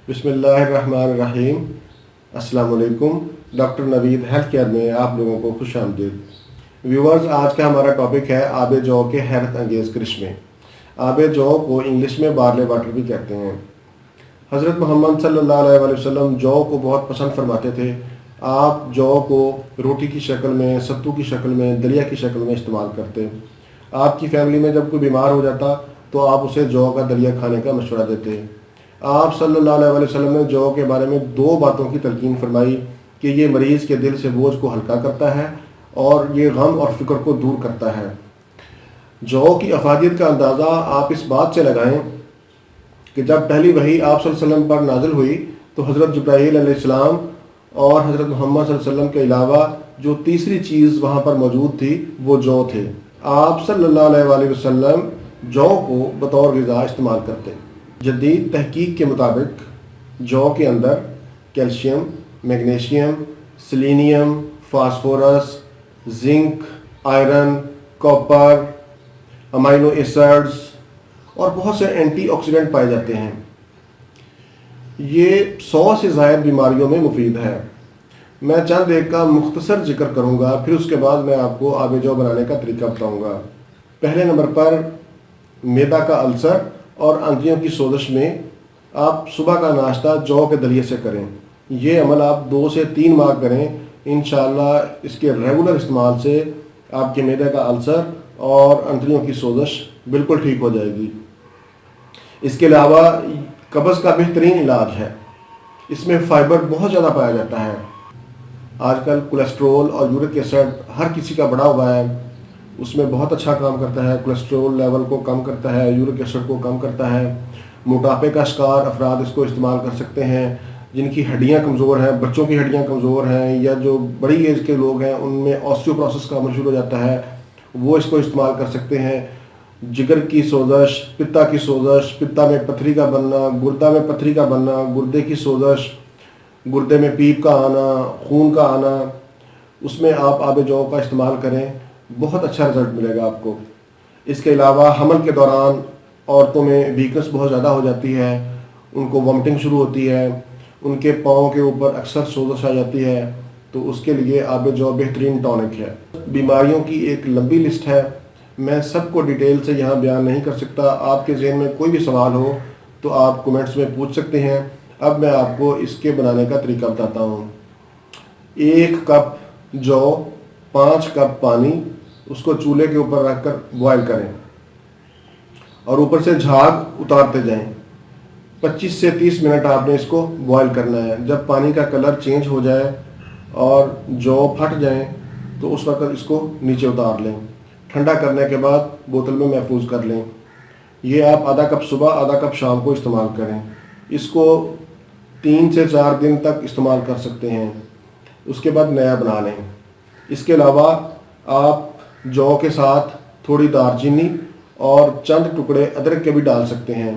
बिस्मिल्लाहिर्रहमानिर्रहीम। अस्सलाम वालेकुम। डॉक्टर नवीद हेल्थ केयर में आप लोगों को खुश आमदीद। व्यूवर्स, आज का हमारा टॉपिक है आबे जौ के हैरत अंगेज़ करिश्मे। आबे जौ को इंग्लिश में बार्ले वाटर भी कहते हैं। हज़रत मोहम्मद सल्लल्लाहु अलैहि वसल्लम जौ को बहुत पसंद फरमाते थे। आप जौ को रोटी की शक्ल में, सत्तू की शक्ल में, दलिया की शक्ल में इस्तेमाल करते। आपकी फैमिली में जब कोई बीमार हो जाता तो आप उसे जौ का दलिया खाने का मशवरा देते। आप सल्लल्लाहु अलैहि वसल्लम ने जौ के बारे में दो बातों की तलकीन फरमाई कि ये मरीज़ के दिल से बोझ को हल्का करता है और ये गम और फ़िक्र को दूर करता है। जौ की अफादियत का अंदाज़ा आप इस बात से लगाएं कि जब पहली वही आप सल्लल्लाहु अलैहि वसल्लम पर नाजिल हुई तो हज़रत जिब्राईल अलैहिस्सलाम और हज़रत मोहम्मद सल्लल्लाहु अलैहि वसल्लम के अलावा जो तीसरी चीज़ वहाँ पर मौजूद थी वो जौ थे। आप सल्लल्लाहु अलैहि वसल्लम जौ को बतौर ग़िज़ा इस्तेमाल करते। जदीद तहकीक के मुताबिक जौ के अंदर calcium, magnesium, selenium, phosphorus, zinc, iron, copper, amino acids और बहुत से एंटीऑक्सीडेंट पाए जाते हैं। ये 100 से ज़ायद बीमारियों में मुफीद है। मैं चंद एक का मुख्तसर जिक्र करूँगा, फिर उसके बाद मैं आपको आबे जौ बनाने का तरीका बताऊँगा। पहले नंबर पर मैदा का अल्सर और आंतड़ियों की सोजिश में आप सुबह का नाश्ता जौ के दलिए से करें। ये अमल आप 2 से 3 माह करें। इंशाअल्लाह इसके रेगुलर इस्तेमाल से आपके मैदे का अल्सर और आंतड़ियों की सोजिश बिल्कुल ठीक हो जाएगी। इसके अलावा कब्ज़ का बेहतरीन इलाज है। इसमें फ़ाइबर बहुत ज़्यादा पाया जाता है। आजकल कोलेस्ट्रोल और यूरिक एसिड हर किसी का बढ़ा हुआ है, उसमें बहुत अच्छा काम करता है। कोलेस्ट्रोल लेवल को कम करता है, यूरिक एसिड को कम करता है। मोटापे का शिकार अफराद इसको इस्तेमाल कर सकते हैं। जिनकी हड्डियां कमज़ोर हैं, बच्चों की हड्डियां कमज़ोर हैं या जो बड़ी एज के लोग हैं उनमें ऑस्टियोपोरोसिस का अमल शुरू हो जाता है, वो इसको इस्तेमाल कर सकते हैं। जिगर की सोजश, पित्ता की सोजश, पित्ता में पथरी का बनना, गुर्दा में पथरी का बनना, गुर्दे की सोजश, गुर्दे में पीप का आना, खून का आना, उसमें आप आबे जौ का इस्तेमाल करें, बहुत अच्छा रिज़ल्ट मिलेगा आपको। इसके अलावा हमल के दौरान औरतों में वीकनेस बहुत ज़्यादा हो जाती है, उनको वॉमिटिंग शुरू होती है, उनके पाँव के ऊपर अक्सर सोजश आ जाती है, तो उसके लिए आबे जौ बेहतरीन टॉनिक है। बीमारियों की एक लंबी लिस्ट है, मैं सबको डिटेल से यहाँ बयान नहीं कर सकता। आपके ज़हन में कोई भी सवाल हो तो आप कमेंट्स में पूछ सकते हैं। अब मैं आपको इसके बनाने का तरीका बताता हूँ। 1 कप जौ, 5 कप पानी, उसको चूल्हे के ऊपर रखकर बॉयल करें और ऊपर से झाग उतारते जाएं। 25 से 30 मिनट आपने इसको बॉयल करना है। जब पानी का कलर चेंज हो जाए और जौ फट जाए तो उस वक्त इसको नीचे उतार लें। ठंडा करने के बाद बोतल में महफूज कर लें। ये आप आधा कप सुबह, आधा कप शाम को इस्तेमाल करें। इसको 3 से 4 दिन तक इस्तेमाल कर सकते हैं, उसके बाद नया बना लें। इसके अलावा आप जौ के साथ थोड़ी दालचीनी और चंद टुकड़े अदरक के भी डाल सकते हैं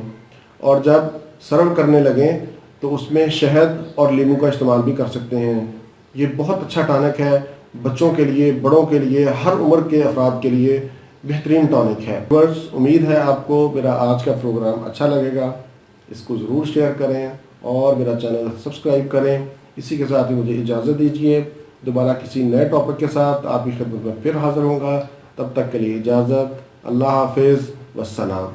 और जब सर्व करने लगें तो उसमें शहद और नींबू का इस्तेमाल भी कर सकते हैं। ये बहुत अच्छा टॉनिक है, बच्चों के लिए, बड़ों के लिए, हर उम्र के अफराद के लिए बेहतरीन टॉनिक है। बस उम्मीद है आपको मेरा आज का प्रोग्राम अच्छा लगेगा। इसको ज़रूर शेयर करें और मेरा चैनल सब्सक्राइब करें। इसी के साथ ही मुझे इजाज़त दीजिए। दोबारा किसी नए टॉपिक के साथ आपकी खिदमत में फिर हाज़िर होऊंगा। तब तक के लिए इजाज़त। अल्लाह हाफिज़ वस्सलाम।